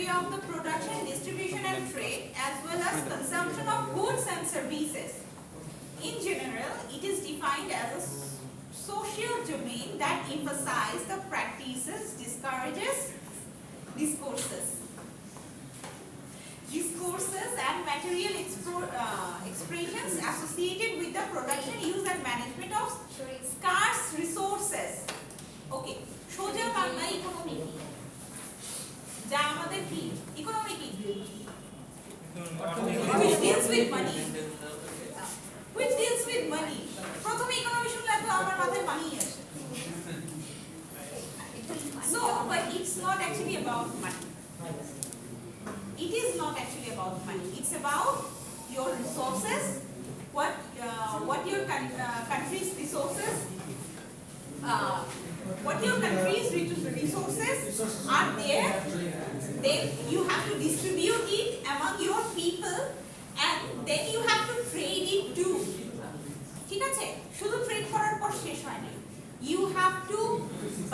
area of the production, distribution and trade, as well as consumption of goods and services. In general, it is defined as a social domain that emphasizes the practices, discourages discourses and material expressions associated with the production, use and management of scarce resources. Okay, সোজা Bangla economy কি? যা আমাদের কি? Economy কি? Which deals with money. Which deals with money. প্রথমে economy শুনলে তো আমার মাথায় মানি আসে। So, but it's not actually about money. It is not actually about money. It's about your resources, what your country's resources, what your country's resources are there. Then you have to distribute it among your people, and then you have to trade it too. ঠিক আছে? শুধু trade করার পর শেষ হয় না। You have to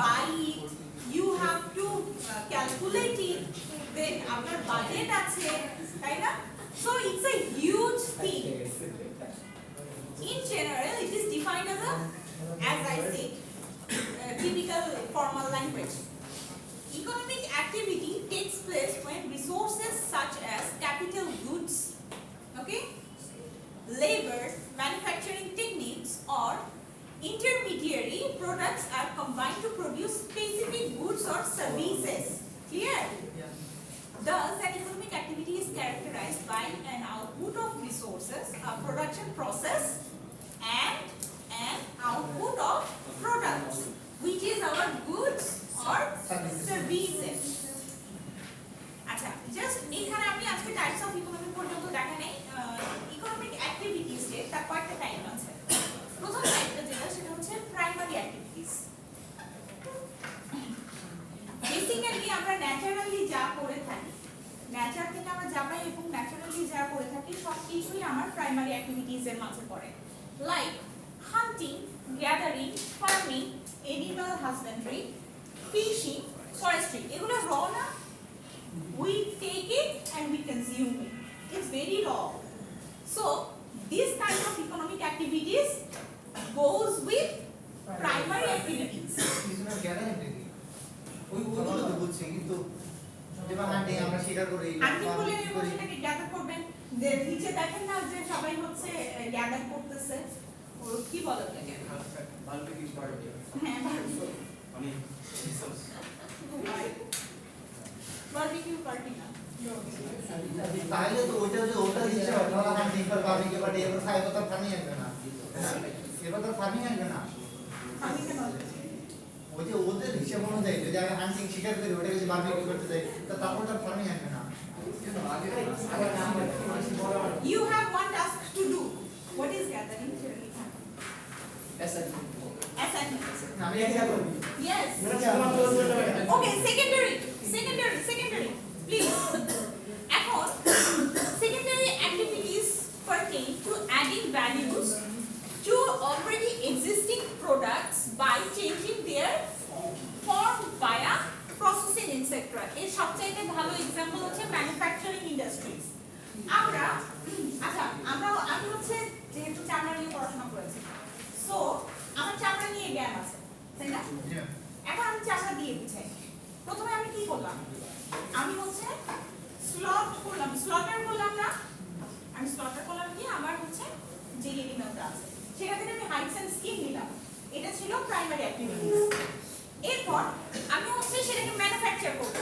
buy it. You have to calculate it. Then আপনার budget আছে, তাই না? So it's a huge thing. In general, it is defined as I said, typical formal language. Economic activity takes place when resources such as capital goods, okay, labor, manufacturing techniques, or intermediary products are combined to produce specific goods or services. Clear? Yeah. Thus, an economic activity is characterized by an output of resources, a production process, and an output of products, which is our goods or services. আচ্ছা, just এখানে আমি আজকে types of economy পর্যন্ত দেখা নেই। Economic activities এর তার কয়েকটা টাইপ আছে। প্রথম টাইপটা যেটা সেটা হচ্ছে প্রাইমারি অ্যাক্টিভিটিস। বেসিক্যালি আমরা ন্যাচারালি যা করে থাকি, নেচার থেকে আমরা যা পাই এবং ন্যাচারালি যা করে থাকি সব কিছুই আমার প্রাইমারি অ্যাক্টিভিটিস এর মাঝে পড়ে। Like hunting, gathering, farming, animal husbandry, fishing, forestry, এগুলো র না? We take it and we consume it. It's very raw. So this kind of economic activities goes with primary activities. Gather করবেন, নিচে দেখেন না যে সবাই হচ্ছে গ্যাদার করতেছে, কি বলে ওটাকে? বারবিকিউ পার্টি না। তাহলে তো ওটা দিচ্ছে আপনারা হান্টিং ফর বারবিকিউ পার্টি, এবার খাইবো তো ফার্মিং আসবে না। এবার তো ফার্মিং আসবে না। ফার্মিং কেন? ওই যে ওদের হিসাব অনুযায়ী যদি আমি হান্টিং শিকার করি ওটা যদি বারবিকিউ করতে যাই তো তারপর তো ফার্মিং আসবে না। You have one task to do. What is gathering? Assignment. আমি এটা করব। Yes. Okay, secondary. Please. এখন secondary activities pertain to adding values to already existing products by changing their form via processing etc. এর সবচেয়ে ভালো example হচ্ছে manufacturing industries. আমি হচ্ছে যেহেতু চামড়া নিয়ে পড়াশোনা করেছি, সো আমার চামড়া নিয়ে জ্ঞান আছে, তাই না? এখন আমি চামড়া দিয়ে বুঝাই। প্রথমে আমি কি করলাম? আমি হচ্ছে স্লটার করলাম না? আমি স্লটার করলাম কি আমার হচ্ছে যে এনিমেলটা আছে সেটা থেকে আমি হাইটস এন্ড স্কিন নিলাম, এটা ছিল প্রাইমারি অ্যাক্টিভিটিস। এরপর আমি হচ্ছে সেটাকে ম্যানুফ্যাকচার করব।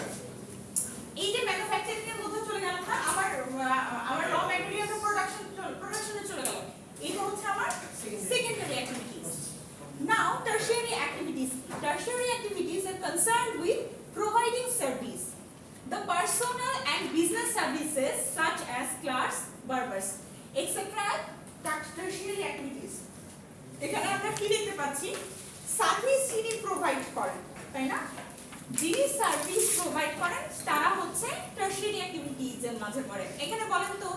এই যে ম্যানুফ্যাকচারিং এর মধ্যে চলে গেল না, আমার র ম্যাটেরিয়াল প্রোডাকশনে চলে গেল, এটা হচ্ছে আমার secondary activities. Now tertiary activities. Tertiary activities are concerned with providing service, the personal and business services such as clerks, barbers, etc. Tertiary activities. এখানে আমরা কি দেখতে পাচ্ছি? সার্ভিস যিনি প্রোভাইড করেন, তাই না? যিনি সার্ভিস প্রোভাইড করেন তারা হচ্ছে টার্সিয়ারি অ্যাক্টিভিটিজ এর মাঝে পড়ে। এখানে বলেন তো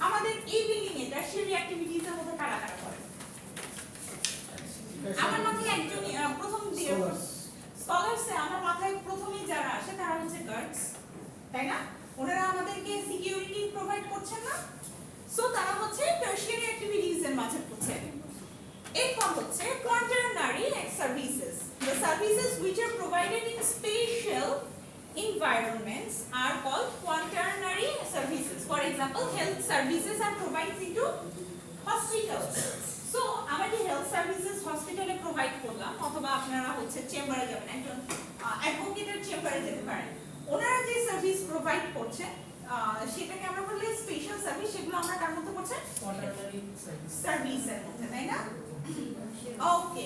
আমাদের এই বিল্ডিং এ টার্সিয়ারি অ্যাক্টিভিটিজ এর মধ্যে কারা কারা পড়ে? আমার মাথায় একজনই প্রথম স্কলারস আমার মাথায় প্রথমেই যারা আসে তারা হচ্ছে গার্ডস, তাই না? করছেন না, সো তারা হচ্ছে টারশিয়ারি অ্যাক্টিভিটিজ এর মাঝে পড়ছে। এরপর হচ্ছে quaternary services. The services which are provided in special environments are called quaternary services. For example, health services are provided into hospitals. So আমরা যে হেলথ সার্ভিসেস হসপিটালে প্রোভাইড করলাম, অথবা আপনারা হচ্ছে চেম্বারে যাবেন, একজন অ্যাডভোকেটের চেম্বারে যেতে পারেন, ওনারা যে সার্ভিস প্রোভাইড করছে সেটাকে আমরা বলি স্পেশাল সার্ভিস। সেগুলো আমরা কার মধ্যে করছে? quaternary সার্ভিসের মধ্যে, তাই না? ওকে